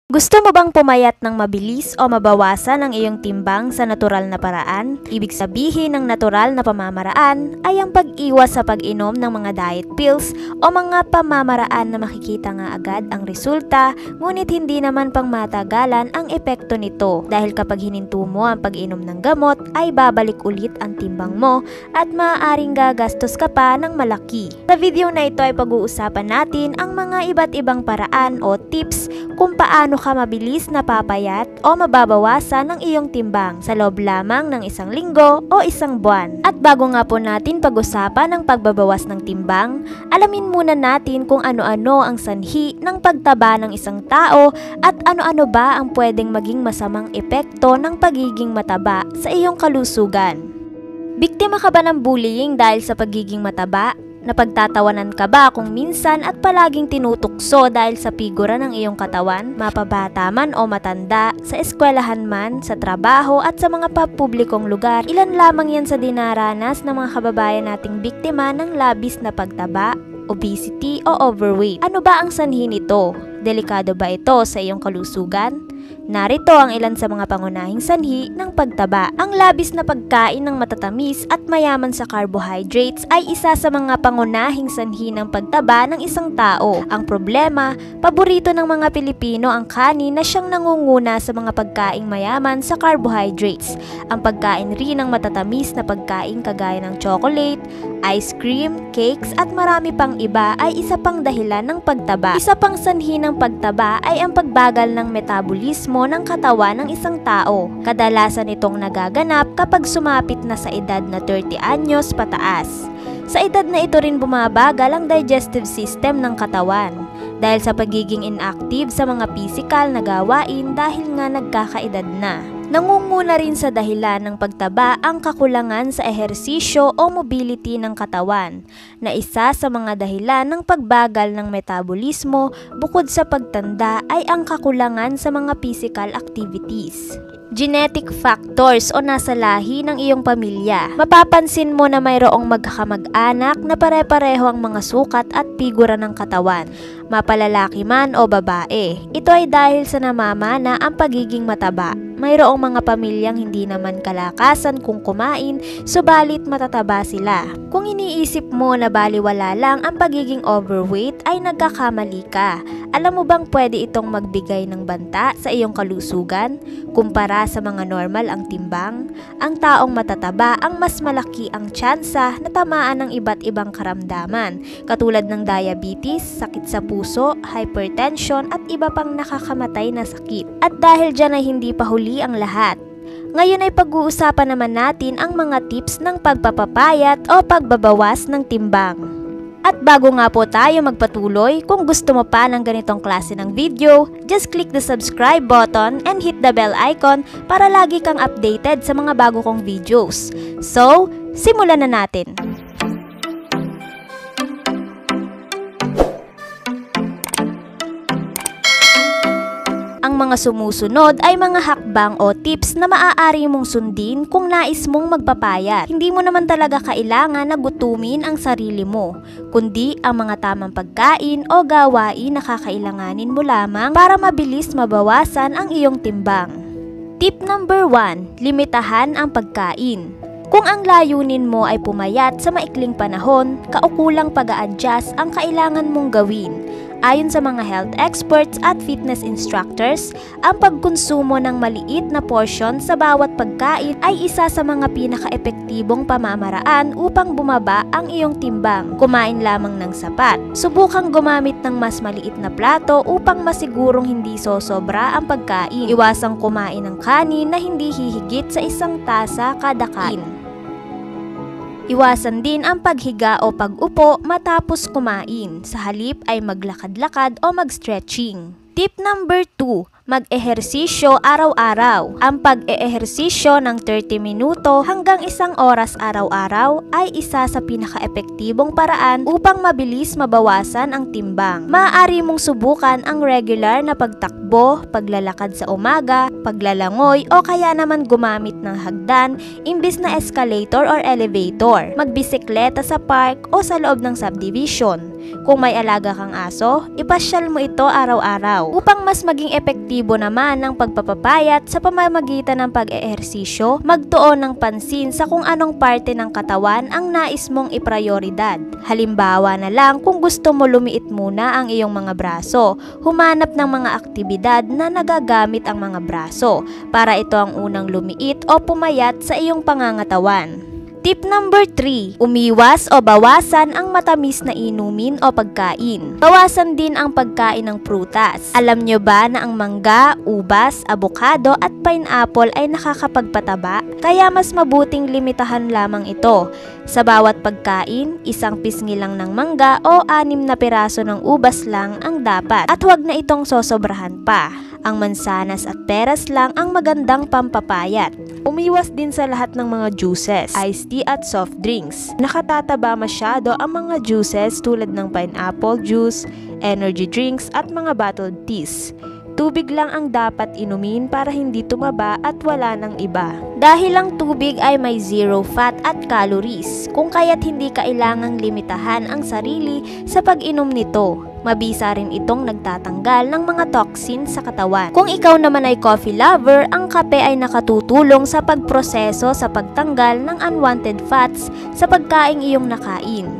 Gusto mo bang pumayat ng mabilis o mabawasan ang iyong timbang sa natural na paraan? Ibig sabihin ng natural na pamamaraan ay ang pag-iwas sa pag-inom ng mga diet pills o mga pamamaraan na makikita nga agad ang resulta, ngunit hindi naman pang matagalan ang epekto nito dahil kapag hininto mo ang pag-inom ng gamot ay babalik ulit ang timbang mo at maaaring gagastos ka pa ng malaki. Sa video na ito ay pag-uusapan natin ang mga iba't ibang paraan o tips kung paano ka mabilis napapayat o mababawasan ang iyong timbang sa loob lamang ng isang linggo o isang buwan. At bago nga po natin pag-usapan ang pagbabawas ng timbang, alamin muna natin kung ano-ano ang sanhi ng pagtaba ng isang tao at ano-ano ba ang pwedeng maging masamang epekto ng pagiging mataba sa iyong kalusugan. Biktima ka ba ng bullying dahil sa pagiging mataba? Napagtatawanan ka ba kung minsan at palaging tinutukso dahil sa figura ng iyong katawan, mapabata man o matanda, sa eskwelahan man, sa trabaho at sa mga papublikong lugar? Ilan lamang yan sa dinaranas ng mga kababayan nating biktima ng labis na pagtaba, obesity o overweight. Ano ba ang sanhi nito? Delikado ba ito sa iyong kalusugan? Narito ang ilan sa mga pangunahing sanhi ng pagtaba. Ang labis na pagkain ng matatamis at mayaman sa carbohydrates ay isa sa mga pangunahing sanhi ng pagtaba ng isang tao. Ang problema, paborito ng mga Pilipino ang kanin na siyang nangunguna sa mga pagkaing mayaman sa carbohydrates. Ang pagkain rin ng matatamis na pagkain kagaya ng chocolate, ice cream, cakes at marami pang iba ay isa pang dahilan ng pagtaba. Isa pang sanhi ng pagtaba ay ang pagbagal ng metabolismo ng katawan ng isang tao. Kadalasan itong nagaganap kapag sumapit na sa edad na 30 anyos pataas. Sa edad na ito rin bumabagal ang digestive system ng katawan dahil sa pagiging inactive sa mga physical na gawain dahil nga nagkakaedad na. Nangunguna rin sa dahilan ng pagtaba ang kakulangan sa ehersisyo o mobility ng katawan, na isa sa mga dahilan ng pagbagal ng metabolismo bukod sa pagtanda ay ang kakulangan sa mga physical activities. Genetic factors o nasa lahi ng iyong pamilya. Mapapansin mo na mayroong magkakamag-anak na pare-pareho ang mga sukat at figura ng katawan, mapalalaki man o babae. Ito ay dahil sa namamana ang pagiging mataba. Mayroong mga pamilyang hindi naman kalakasan kung kumain, subalit matataba sila. Kung iniisip mo na baliwala lang ang pagiging overweight ay nagkakamali ka. Alam mo bang pwede itong magbigay ng banta sa iyong kalusugan? Kumpara sa mga normal ang timbang, ang taong matataba ang mas malaki ang tsansa na tamaan ng iba't ibang karamdaman katulad ng diabetes, sakit sa puso, hypertension at iba pang nakakamatay na sakit. At dahil dyan ay hindi pa huli ang lahat. Ngayon ay pag-uusapan naman natin ang mga tips ng pagpapapayat o pagbabawas ng timbang. At bago nga po tayo magpatuloy, kung gusto mo pa ng ganitong klase ng video, just click the subscribe button and hit the bell icon para lagi kang updated sa mga bago kong videos. So, simulan na natin! Ang mga sumusunod ay mga hakbang o tips na maaari mong sundin kung nais mong magpapayat. Hindi mo naman talaga kailangan na gutumin ang sarili mo, kundi ang mga tamang pagkain o gawain na kakailanganin mo lamang para mabilis mabawasan ang iyong timbang. Tip number 1, limitahan ang pagkain. Kung ang layunin mo ay pumayat sa maikling panahon, kaukulang pag-a-adjust ang kailangan mong gawin. Ayon sa mga health experts at fitness instructors, ang pagkonsumo ng maliit na portion sa bawat pagkain ay isa sa mga pinaka-epektibong pamamaraan upang bumaba ang iyong timbang. Kumain lamang ng sapat. Subukang gumamit ng mas maliit na plato upang masigurong hindi sosobra ang pagkain. Iwasang kumain ng kanin na hindi hihigit sa 1 tasa kada kain. Iwasan din ang paghiga o pag-upo matapos kumain. Sa halip ay maglakad-lakad o mag-stretching. Tip number 2, mag-ehersisyo araw-araw. Ang pag-ehersisyo ng 30 minuto hanggang 1 oras araw-araw ay isa sa pinaka-epektibong paraan upang mabilis mabawasan ang timbang. Maaari mong subukan ang regular na pagtakbo, paglalakad sa umaga, paglalangoy o kaya naman gumamit ng hagdan imbis na escalator or elevator. Magbisikleta sa park o sa loob ng subdivision. Kung may alaga kang aso, ipasyal mo ito araw-araw. Upang mas maging epektibo naman ang pagpapapayat sa pamamagitan ng pag-ehersisyo, magtuon ng pansin sa kung anong parte ng katawan ang nais mong iprayoridad. Halimbawa na lang kung gusto mo lumiit muna ang iyong mga braso, humanap ng mga aktibidad na nagagamit ang mga braso para ito ang unang lumiit o pumayat sa iyong pangangatawan. Tip number 3, umiwas o bawasan ang matamis na inumin o pagkain. Bawasan din ang pagkain ng prutas. Alam nyo ba na ang mangga, ubas, abokado at pineapple ay nakakapagpataba? Kaya mas mabuting limitahan lamang ito. Sa bawat pagkain, isang pisngi lang ng mangga o 6 na piraso ng ubas lang ang dapat at huwag na itong sosobrahan pa. Ang mansanas at peras lang ang magandang pampapayat. Umiwas din sa lahat ng mga juices, iced tea at soft drinks. Nakatataba masyado ang mga juices tulad ng pineapple juice, energy drinks at mga bottled teas. Tubig lang ang dapat inumin para hindi tumaba at wala ng iba. Dahil ang tubig ay may zero fat at calories, kung kaya't hindi kailangang limitahan ang sarili sa pag-inom nito. Mabisa rin itong nagtatanggal ng mga toxin sa katawan. Kung ikaw naman ay coffee lover, ang kape ay nakatutulong sa pagproseso sa pagtanggal ng unwanted fats sa pagkaing iyong nakain.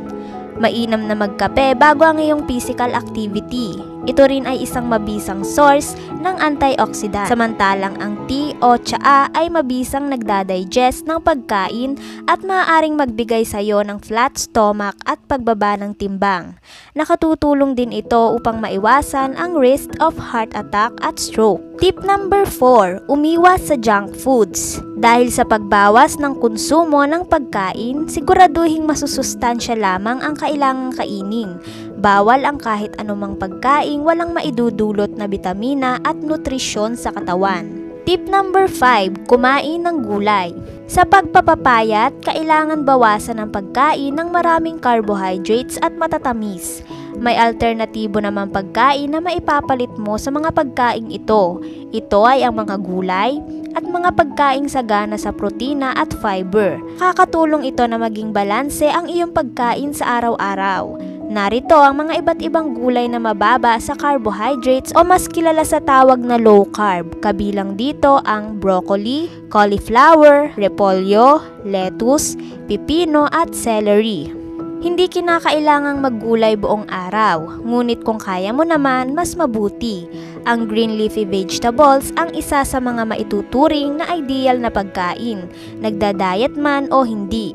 Mainam na magkape bago ang iyong physical activity. Ito rin ay isang mabisang source ng antioxidant. Samantalang ang tea o tsaa ay mabisang nagdadigest ng pagkain at maaaring magbigay sa iyo ng flat stomach at pagbaba ng timbang. Nakatutulong din ito upang maiwasan ang risk of heart attack at stroke. Tip number 4, umiwas sa junk foods. Dahil sa pagbawas ng konsumo ng pagkain, siguraduhing masusustansya lamang ang kailangang kainin. Bawal ang kahit anumang pagkain walang maidudulot na bitamina at nutrisyon sa katawan. Tip number 5, kumain ng gulay. Sa pagpapapayat, kailangan bawasan ang pagkain ng maraming carbohydrates at matatamis. May alternatibo naman pagkain na maipapalit mo sa mga pagkain ito. Ito ay ang mga gulay at mga pagkaing sagana sa protina at fiber. Kakatulong ito na maging balanse ang iyong pagkain sa araw-araw. Narito ang mga iba't ibang gulay na mababa sa carbohydrates o mas kilala sa tawag na low carb. Kabilang dito ang broccoli, cauliflower, repolyo, lettuce, pipino at celery. Hindi kinakailangang maggulay buong araw, ngunit kung kaya mo naman, mas mabuti. Ang green leafy vegetables ang isa sa mga maituturing na ideal na pagkain, nagda-diet man o hindi.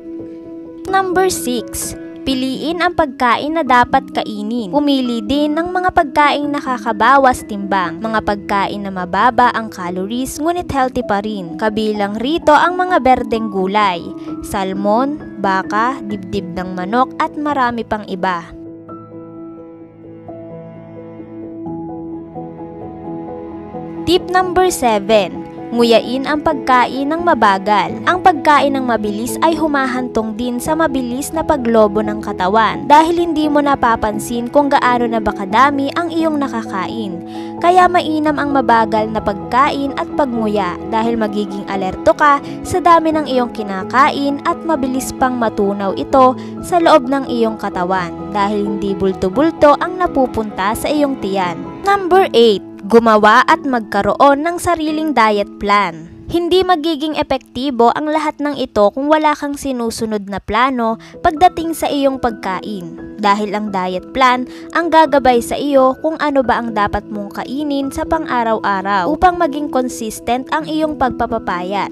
Number 6. Piliin ang pagkain na dapat kainin. Pumili din ng mga pagkain nakakabawas timbang, mga pagkain na mababa ang calories ngunit healthy pa rin. Kabilang rito ang mga berdeng gulay, salmon, baka, dibdib ng manok at marami pang iba. Tip number 7. Nguyain ang pagkain ng mabagal. Ang pagkain ng mabilis ay humahantong din sa mabilis na paglobo ng katawan dahil hindi mo napapansin kung gaano na ba kadami ang iyong nakakain. Kaya mainam ang mabagal na pagkain at pagnguya dahil magiging alerto ka sa dami ng iyong kinakain at mabilis pang matunaw ito sa loob ng iyong katawan dahil hindi bulto-bulto ang napupunta sa iyong tiyan. Number 8. Gumawa at magkaroon ng sariling diet plan. Hindi magiging epektibo ang lahat ng ito kung wala kang sinusunod na plano pagdating sa iyong pagkain. Dahil ang diet plan ang gagabay sa iyo kung ano ba ang dapat mong kainin sa pang-araw-araw upang maging consistent ang iyong pagpapapayat.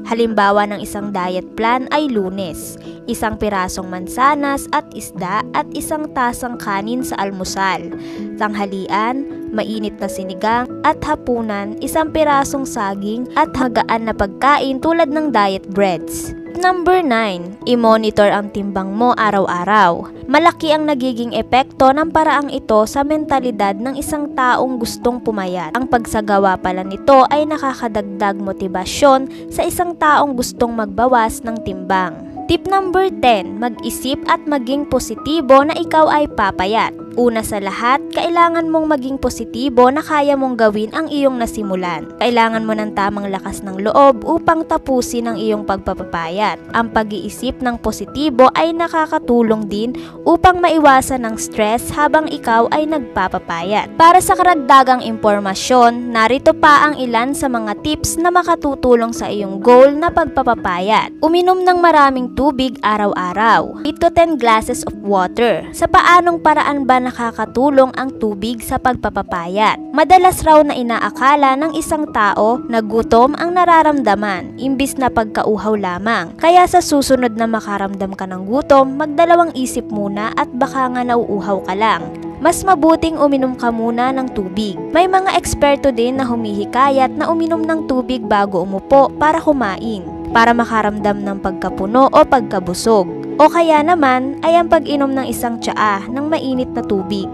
Halimbawa ng isang diet plan ay Lunes, 1 pirasong mansanas at isda at 1 tasang kanin sa almusal. Tanghalian, mainit na sinigang at hapunan, 1 pirasong saging at magaan na pagkain tulad ng diet breads. Number 9. I-monitor ang timbang mo araw-araw. Malaki ang nagiging epekto ng paraang ito sa mentalidad ng isang taong gustong pumayat. Ang pagsagawa pala nito ay nakakadagdag motibasyon sa isang taong gustong magbawas ng timbang. Tip number 10. Mag-isip at maging positibo na ikaw ay papayat. Una sa lahat, kailangan mong maging positibo na kaya mong gawin ang iyong nasimulan. Kailangan mo ng tamang lakas ng loob upang tapusin ang iyong pagpapapayat. Ang pag-iisip ng positibo ay nakakatulong din upang maiwasan ang stress habang ikaw ay nagpapapayat. Para sa karagdagang impormasyon, narito pa ang ilan sa mga tips na makatutulong sa iyong goal na pagpapapayat. Uminom ng maraming tubig araw-araw. 8 to 10 glasses of water. Sa paanong paraan ba nakakatulong ang tubig sa pagpapapayat? Madalas raw na inaakala ng isang tao na gutom ang nararamdaman imbis na pagkauhaw lamang. Kaya sa susunod na makaramdam ka ng gutom, magdalawang isip muna at baka nga nauuhaw ka lang. Mas mabuting uminom ka muna ng tubig. May mga eksperto din na humihikayat na uminom ng tubig bago umupo para kumain, para makaramdam ng pagkapuno o pagkabusog. O kaya naman ay ang pag-inom ng isang tsaa ng mainit na tubig,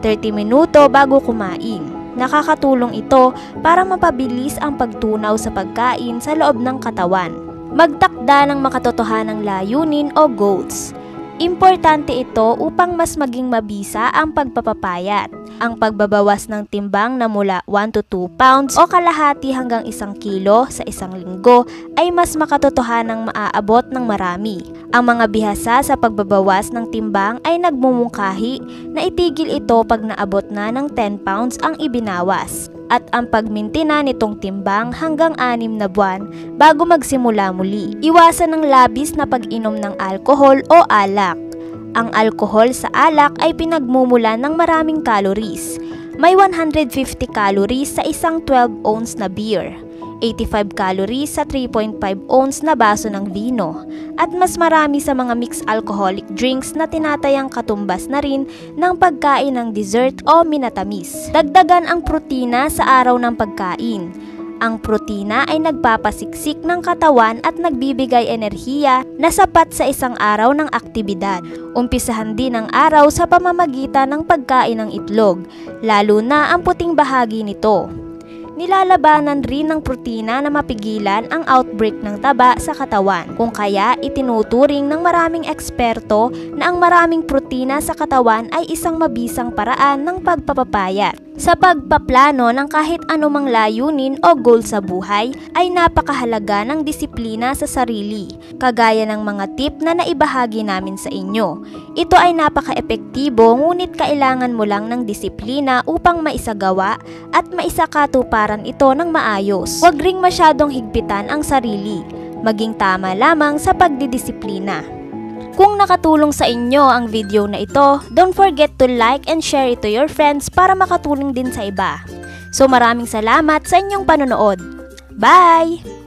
30 minuto bago kumain. Nakakatulong ito para mapabilis ang pagtunaw sa pagkain sa loob ng katawan. Magtakda ng makatotohanang layunin o goals. Importante ito upang mas maging mabisa ang pagpapapayat. Ang pagbabawas ng timbang na mula 1 to 2 pounds o kalahati hanggang 1 kilo sa isang linggo ay mas makatotohanang maaabot ng marami. Ang mga bihasa sa pagbabawas ng timbang ay nagmumungkahi na itigil ito pag naabot na ng 10 pounds ang ibinawas. At ang pagmintina nitong timbang hanggang 6 na buwan bago magsimula muli. Iwasan ng labis na pag-inom ng alkohol o alak. Ang alkohol sa alak ay pinagmumulan ng maraming calories. May 150 calories sa isang 12 ounce na beer, 85 calories sa 3.5 ounce na baso ng vino, at mas marami sa mga mixed alcoholic drinks na tinatayang katumbas na rin ng pagkain ng dessert o minatamis. Dagdagan ang protina sa araw ng pagkain. Ang protina ay nagpapasiksik ng katawan at nagbibigay enerhiya na sapat sa isang araw ng aktibidad. Umpisahan din ang araw sa pamamagitan ng pagkain ng itlog, lalo na ang puting bahagi nito. Nilalabanan rin ng protina na mapigilan ang outbreak ng taba sa katawan. Kung kaya itinuturing ng maraming eksperto na ang maraming protina sa katawan ay isang mabisang paraan ng pagpapapayat. Sa pagpaplano ng kahit anumang layunin o goal sa buhay ay napakahalaga ng disiplina sa sarili, kagaya ng mga tip na naibahagi namin sa inyo. Ito ay napaka-epektibo ngunit kailangan mo lang ng disiplina upang maisagawa at maisakatuparan ito ng maayos. Huwag ring masyadong higpitan ang sarili, maging tama lamang sa pagdidisiplina. Kung nakatulong sa inyo ang video na ito, don't forget to like and share it to your friends para makatulong din sa iba. So maraming salamat sa inyong panonood. Bye!